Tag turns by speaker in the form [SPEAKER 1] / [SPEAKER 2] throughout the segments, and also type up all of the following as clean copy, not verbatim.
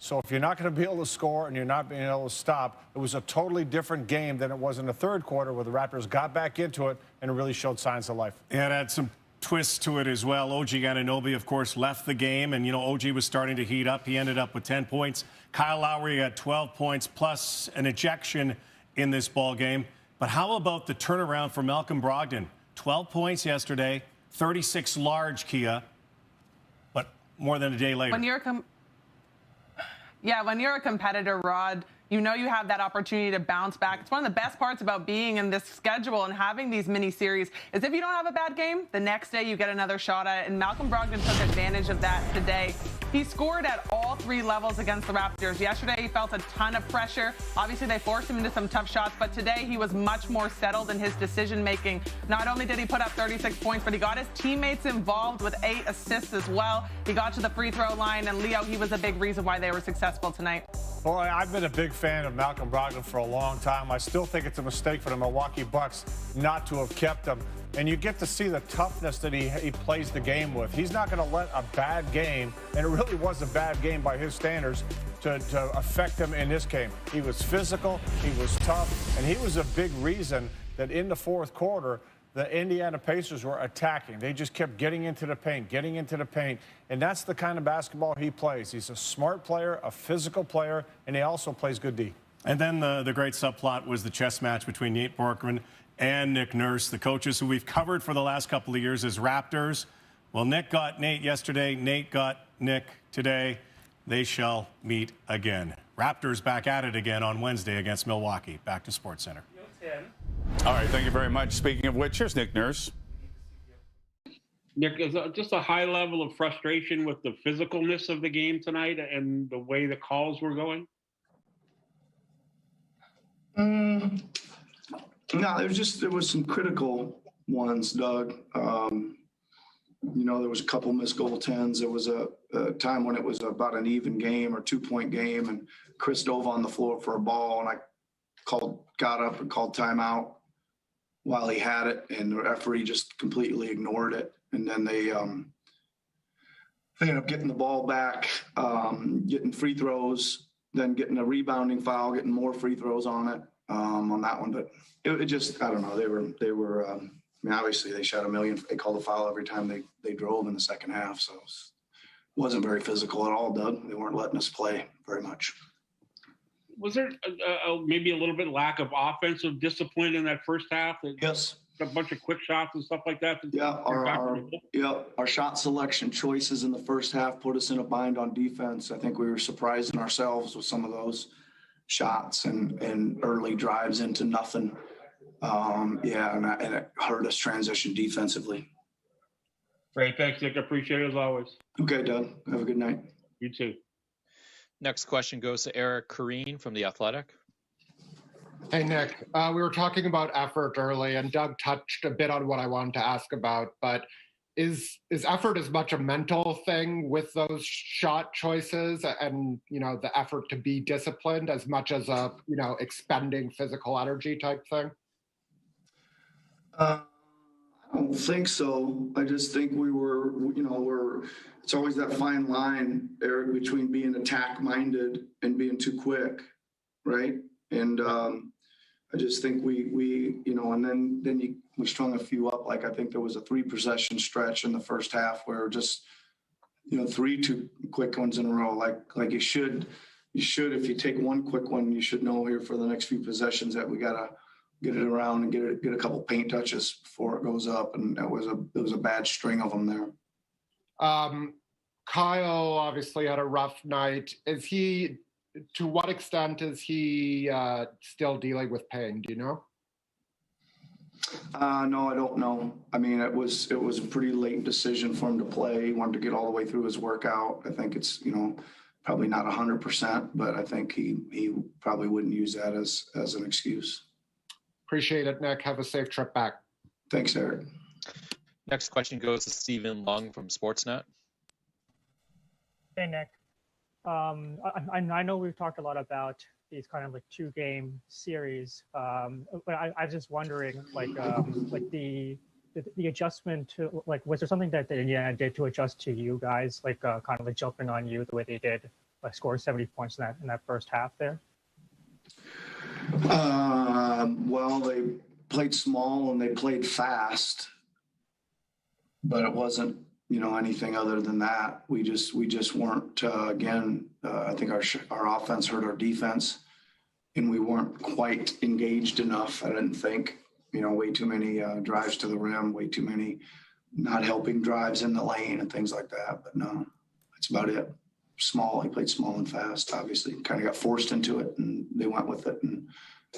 [SPEAKER 1] So if you're not going to be able to score and you're not being able to stop, it was a totally different game than it was in the third quarter where the Raptors got back into it and really showed signs of life.
[SPEAKER 2] Yeah, it had some twists to it as well. OG Anunoby, of course, left the game, and, OG was starting to heat up. He ended up with 10 points. Kyle Lowry had 12 points plus an ejection in this ball game. But how about the turnaround for Malcolm Brogdon? 12 points yesterday, 36 large, Kia, but more than a day later.
[SPEAKER 3] When you're a competitor, Rod, you have that opportunity to bounce back. It's one of the best parts about being in this schedule and having these mini series is if you don't have a bad game, the next day you get another shot at it. And Malcolm Brogdon took advantage of that today. He scored at all three levels against the Raptors. Yesterday, he felt a ton of pressure. Obviously, they forced him into some tough shots, but today he was much more settled in his decision-making. Not only did he put up 36 points, but he got his teammates involved with 8 assists as well. He got to the free throw line, and Leo, he was a big reason why they were successful tonight.
[SPEAKER 1] Boy, I've been a big fan of Malcolm Brogdon for a long time. I still think it's a mistake for the Milwaukee Bucks not to have kept him. And you get to see the toughness that he plays the game with. He's not going to let a bad game, and it really was a bad game by his standards, to affect him in this game. He was physical, he was tough, and he was a big reason that in the fourth quarter, the Indiana Pacers were attacking. They just kept getting into the paint, and that's the kind of basketball he plays. He's a smart player, a physical player, and he also plays good D.
[SPEAKER 2] And then the great subplot was the chess match between Nate Borkman and Nick Nurse, the coaches who we've covered for the last couple of years as Raptors. Well, Nick got Nate yesterday. Nate got Nick today. They shall meet again. Raptors back at it again on Wednesday against Milwaukee. Back to SportsCenter.
[SPEAKER 4] All right, thank you very much. Speaking of which, here's Nick Nurse.
[SPEAKER 5] Nick, is just a high level of frustration with the physicalness of the game tonight and the way the calls were going?
[SPEAKER 6] No, there was some critical ones, Doug. There was a couple missed goaltends. There was a time when it was about an even game or 2-point game, and Chris dove on the floor for a ball, and I got up and called timeout while he had it, and the referee just completely ignored it. And then they ended up getting the ball back, getting free throws, then getting a rebounding foul, getting more free throws on it, on that one. But it just, I don't know. They were obviously they shot a million. They called a foul every time they drove in the second half. So it wasn't very physical at all, Doug. They weren't letting us play very much.
[SPEAKER 5] Was there maybe a little bit lack of offensive discipline in that first half?
[SPEAKER 6] Yes.
[SPEAKER 5] A bunch of quick shots and stuff like that?
[SPEAKER 6] Yeah, our shot selection choices in the first half put us in a bind on defense. I think we were surprising ourselves with some of those shots and early drives into nothing. And it hurt us transition defensively.
[SPEAKER 5] Great. Thanks, Nick. I appreciate it as always.
[SPEAKER 6] Okay, Doug. Have a good night.
[SPEAKER 5] You too.
[SPEAKER 7] Next question goes to Eric Corrine from The Athletic.
[SPEAKER 8] Hey, Nick. We were talking about effort early, and Doug touched a bit on what I wanted to ask about, but is effort as much a mental thing with those shot choices and, the effort to be disciplined as much as a, expending physical energy type thing?
[SPEAKER 6] I don't think so. I just think it's always that fine line, Eric, between being attack-minded and being too quick, right? And I just think we and then we strung a few up. Like I think there was a 3-possession stretch in the first half where just 3 too quick ones in a row. Like you should if you take one quick one, you should know here for the next few possessions that we gotta get it around and get a couple paint touches before it goes up. And it was a bad string of them there.
[SPEAKER 8] Kyle obviously had a rough night. To what extent is he still dealing with pain? Do you know?
[SPEAKER 6] No, I don't know. I mean, it was a pretty late decision for him to play. He wanted to get all the way through his workout. I think it's, probably not 100%, but I think he probably wouldn't use that as an excuse.
[SPEAKER 8] Appreciate it, Nick. Have a safe trip back.
[SPEAKER 6] Thanks, Eric.
[SPEAKER 7] Next question goes to Stephen Lung from Sportsnet.
[SPEAKER 9] Hey, Nick. I know we've talked a lot about these kind of like 2-game series, but I was just wondering, the adjustment to was there something that Indiana did to adjust to you guys, kind of like jumping on you the way they did scoring 70 points in that first half there?
[SPEAKER 6] Well, they played small and they played fast, but it wasn't, anything other than that. We just weren't. I think our offense hurt our defense, and we weren't quite engaged enough. I didn't think. Way too many drives to the rim, way too many not helping drives in the lane and things like that. But no, that's about it. Small. He played small and fast. Obviously, kind of got forced into it, and they went with it.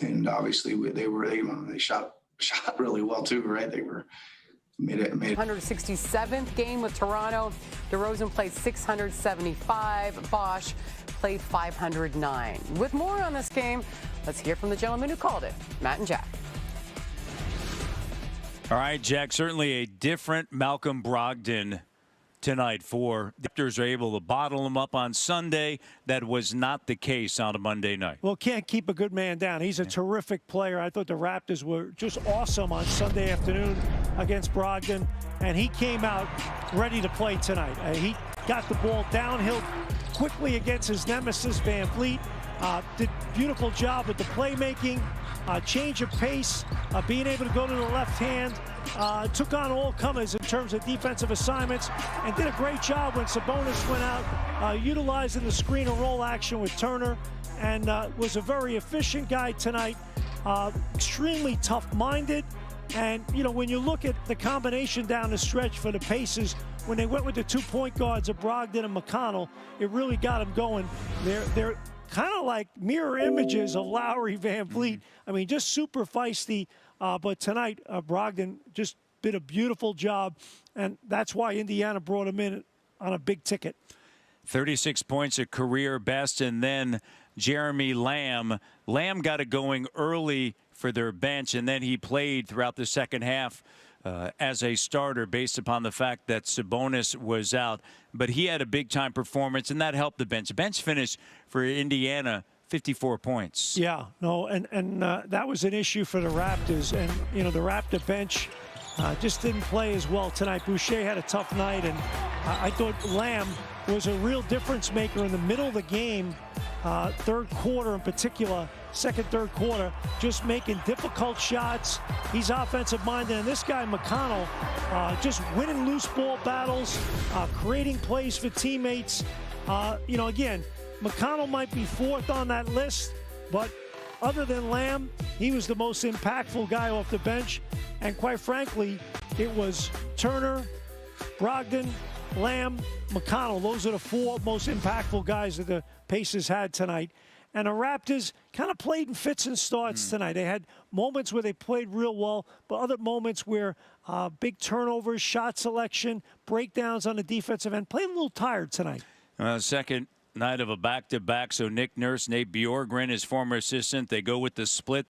[SPEAKER 6] And obviously, they shot really well too, right? They made it.
[SPEAKER 10] 167th game with Toronto. DeRozan played 675. Bosch played 509. With more on this game, let's hear from the gentleman who called it, Matt and Jack.
[SPEAKER 11] All right, Jack, certainly a different Malcolm Brogdon tonight for the Raptors are able to bottle him up on Sunday. That was not the case on a Monday night.
[SPEAKER 12] Well, can't keep a good man down. He's a terrific player. I thought the Raptors were just awesome on Sunday afternoon against Brogdon, and he came out ready to play tonight. He got the ball downhill quickly against his nemesis, Vanvleet. Did beautiful job with the playmaking, change of pace, being able to go to the left hand, took on all comers in terms of defensive assignments, and did a great job when Sabonis went out, utilizing the screen and roll action with Turner, and was a very efficient guy tonight, extremely tough-minded. And, when you look at the combination down the stretch for the Pacers, when they went with the 2 point guards of Brogdon and McConnell, it really got them going. They're kind of like mirror images of Lowry, Vanvleet. I mean, just super feisty. But tonight, Brogdon just did a beautiful job, and that's why Indiana brought him in on a big ticket.
[SPEAKER 11] 36 points, a career best, and then Jeremy Lamb. Lamb got it going early for their bench, and then he played throughout the second half as a starter based upon the fact that Sabonis was out. But he had a big-time performance, and that helped the bench. The bench finished for Indiana 54 points.
[SPEAKER 12] Yeah, no, and that was an issue for the Raptors. And, the Raptor bench just didn't play as well tonight. Boucher had a tough night, and I thought Lamb was a real difference maker in the middle of the game, third quarter in particular, third quarter, just making difficult shots. He's offensive-minded, and this guy, McConnell, just winning loose ball battles, creating plays for teammates. Again, McConnell might be fourth on that list, but other than Lamb, he was the most impactful guy off the bench. And quite frankly, it was Turner, Brogdon, Lamb, McConnell. Those are the four most impactful guys that the Pacers had tonight. And the Raptors kind of played in fits and starts tonight. They had moments where they played real well, but other moments where big turnovers, shot selection, breakdowns on the defensive end. Played a little tired tonight.
[SPEAKER 11] Second night of a back-to-back, so Nick Nurse, Nate Bjorkgren, his former assistant, they go with the split.